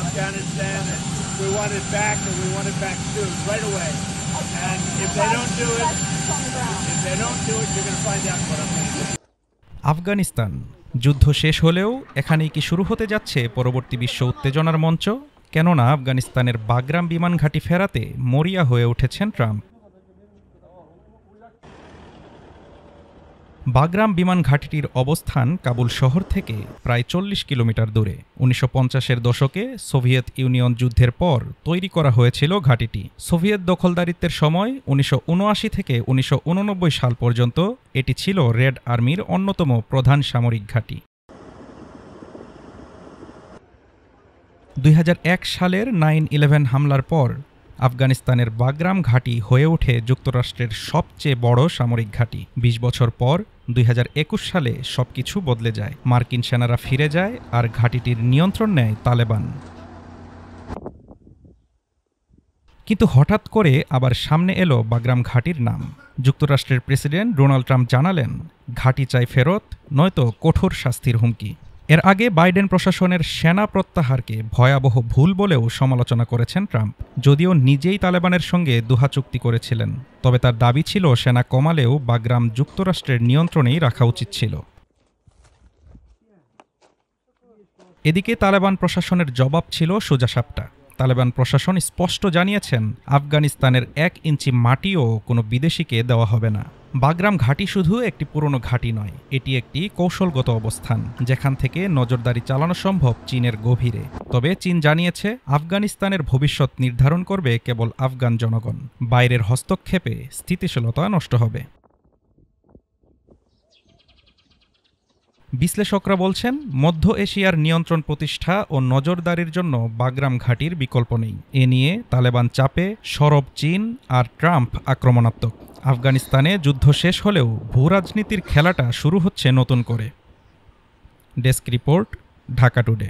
Afghanistan, and we want it back, and we want it back soon, right away. And if they don't do it, you're going to find out what I'm going to do. Afghanistan যুদ্ধ শেষ হলেও এখানেই কি শুরু হতে যাচ্ছে পরবর্তী বিশ্ব উত্তেজনার মঞ্চ? কেননা আফগানিস্তানের বাগরাম বিমান ঘাঁটি ফেরাতে মরিয়া হয়ে উঠেছেন ট্রাম্প। বাগরাম বিমান ঘাঁটিটির অবস্থান কাবুল শহর থেকে প্রায় ৪০ কিলোমিটার দূরে। ১৯৫০-এর দশকে সোভিয়েত ইউনিয়ন যুদ্ধের পর তৈরি করা হয়েছিল ঘাঁটিটি। সোভিয়েত দখলদারিত্বের সময় ১৯৭৯ থেকে ১৯৮৯ সাল পর্যন্ত এটি ছিল রেড আর্মির অন্যতম প্রধান সামরিক ঘাঁটি। ২০০১ সালের 9/11 হামলার পর আফগানিস্তানের বাগরাম ঘাঁটি হয়ে ওঠে যুক্তরাষ্ট্রের সবচেয়ে বড় সামরিক ঘাঁটি। ২০ বছর পর ২০২১ সালে সবকিছু বদলে যায়। মার্কিন সেনারা ফিরে যায় আর ঘাঁটিটির নিয়ন্ত্রণ নেয় তালেবান। কিন্তু হঠাৎ করে আবার সামনে এলো বাগরাম ঘাঁটির নাম। যুক্তরাষ্ট্রের প্রেসিডেন্ট ডোনাল্ড ট্রাম্প জানালেন, ঘাঁটি চাই ফেরত, নয়তো কঠোর শাস্তির হুমকি। এর আগে বাইডেন প্রশাসনের সেনা প্রত্যাহারকে ভয়াবহ ভুল বলেও সমালোচনা করেছেন ট্রাম্প। যদিও নিজেই তালেবানের সঙ্গে দুহা চুক্তি করেছিলেন, তবে তার দাবি ছিল সেনা কমালেও বাগরাম যুক্তরাষ্ট্রের নিয়ন্ত্রণেই রাখা উচিত ছিল। এদিকে তালেবান প্রশাসনের জবাব ছিল সোজাসাপটা। তালেবান প্রশাসন স্পষ্ট জানিয়েছেন, আফগানিস্তানের ১ ইঞ্চি মাটিও কোনো বিদেশিকে দেওয়া হবে না। বাগরাম ঘাঁটি শুধু একটি পুরনো ঘাঁটি নয়, এটি একটি কৌশলগত অবস্থান, যেখান থেকে নজরদারি চালানো সম্ভব চীনের গভীরে। তবে চীন জানিয়েছে, আফগানিস্তানের ভবিষ্যৎ নির্ধারণ করবে কেবল আফগান জনগণ। বাইরের হস্তক্ষেপে স্থিতিশীলতা নষ্ট হবে। বিশ্লেষকরা বলছেন, মধ্য এশিয়ার নিয়ন্ত্রণ প্রতিষ্ঠা ও নজরদারির জন্য বাগরাম ঘাঁটির বিকল্প নেই। এ নিয়ে তালেবান চাপে, সরব চীন আর ট্রাম্প আক্রমণাত্মক। আফগানিস্তানে যুদ্ধ শেষ হলেও ভূরাজনীতির খেলাটা শুরু হচ্ছে নতুন করে। Desk report, Dhaka today.